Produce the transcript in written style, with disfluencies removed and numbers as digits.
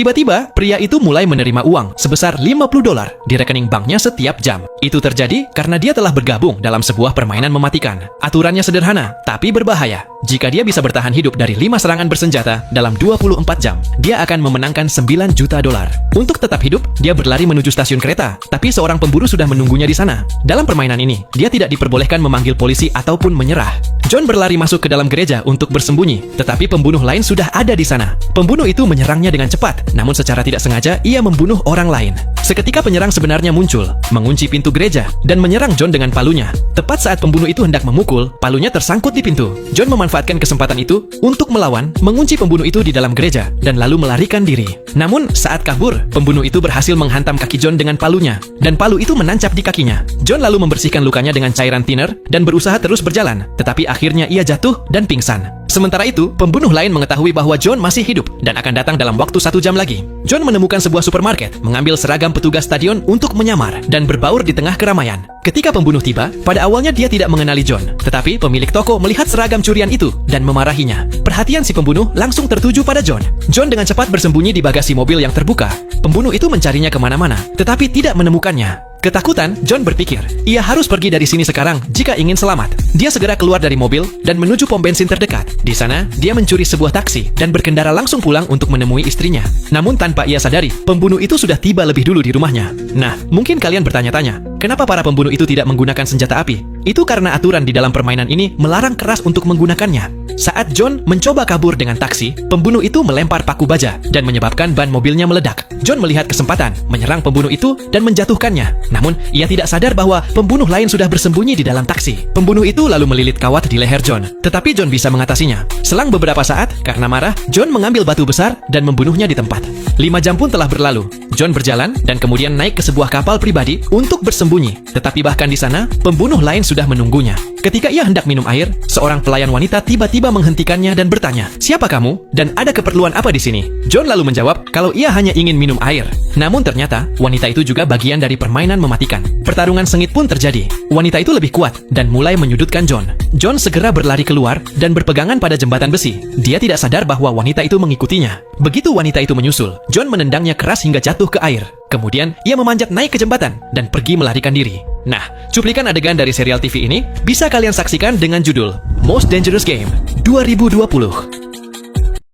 Tiba-tiba, pria itu mulai menerima uang sebesar $50 di rekening banknya setiap jam. Itu terjadi karena dia telah bergabung dalam sebuah permainan mematikan. Aturannya sederhana, tapi berbahaya. Jika dia bisa bertahan hidup dari 5 serangan bersenjata dalam 24 jam, dia akan memenangkan $9 juta. Untuk tetap hidup, dia berlari menuju stasiun kereta, tapi seorang pemburu sudah menunggunya di sana. Dalam permainan ini, dia tidak diperbolehkan memanggil polisi ataupun menyerah. John berlari masuk ke dalam gereja untuk bersembunyi, tetapi pembunuh lain sudah ada di sana. Pembunuh itu menyerangnya dengan cepat, namun secara tidak sengaja ia membunuh orang lain. Seketika penyerang sebenarnya muncul, mengunci pintu gereja, dan menyerang John dengan palunya. Tepat saat pembunuh itu hendak memukul, palunya tersangkut di pintu. John memanfaatkan kesempatan itu untuk melawan, mengunci pembunuh itu di dalam gereja, dan lalu melarikan diri. Namun, saat kabur, pembunuh itu berhasil menghantam kaki John dengan palunya, dan palu itu menancap di kakinya. John lalu membersihkan lukanya dengan cairan thinner, dan berusaha terus berjalan, tetapi akhirnya ia jatuh dan pingsan. Sementara itu, pembunuh lain mengetahui bahwa John masih hidup dan akan datang dalam waktu 1 jam lagi. John menemukan sebuah supermarket, mengambil seragam petugas stadion untuk menyamar, dan berbaur di tengah keramaian. Ketika pembunuh tiba, pada awalnya dia tidak mengenali John, tetapi pemilik toko melihat seragam curian itu dan memarahinya. Perhatian si pembunuh langsung tertuju pada John. John dengan cepat bersembunyi di bagasi mobil yang terbuka. Pembunuh itu mencarinya kemana-mana, tetapi tidak menemukannya. Ketakutan, John berpikir, ia harus pergi dari sini sekarang jika ingin selamat. Dia segera keluar dari mobil dan menuju pom bensin terdekat. Di sana, dia mencuri sebuah taksi dan berkendara langsung pulang untuk menemui istrinya. Namun tanpa ia sadari, pembunuh itu sudah tiba lebih dulu di rumahnya. Nah, mungkin kalian bertanya-tanya, kenapa para pembunuh itu tidak menggunakan senjata api? Itu karena aturan di dalam permainan ini melarang keras untuk menggunakannya. Saat John mencoba kabur dengan taksi, pembunuh itu melempar paku baja dan menyebabkan ban mobilnya meledak. John melihat kesempatan, menyerang pembunuh itu dan menjatuhkannya. Namun, ia tidak sadar bahwa pembunuh lain sudah bersembunyi di dalam taksi. Pembunuh itu lalu melilit kawat di leher John, tetapi John bisa mengatasinya. Selang beberapa saat, karena marah, John mengambil batu besar dan membunuhnya di tempat. 5 jam pun telah berlalu. John berjalan dan kemudian naik ke sebuah kapal pribadi untuk bersembunyi. Tetapi bahkan di sana, pembunuh lain sudah menunggunya. Ketika ia hendak minum air, seorang pelayan wanita tiba-tiba menghentikannya dan bertanya, "Siapa kamu? Dan ada keperluan apa di sini?" John lalu menjawab kalau ia hanya ingin minum air. Namun ternyata, wanita itu juga bagian dari permainan mematikan. Pertarungan sengit pun terjadi. Wanita itu lebih kuat dan mulai menyudutkan John. John segera berlari keluar dan berpegangan pada jembatan besi. Dia tidak sadar bahwa wanita itu mengikutinya. Begitu wanita itu menyusul, John menendangnya keras hingga jatuh ke air. Kemudian, ia memanjat naik ke jembatan dan pergi melarikan diri. Nah, cuplikan adegan dari serial TV ini bisa kalian saksikan dengan judul Most Dangerous Game 2020.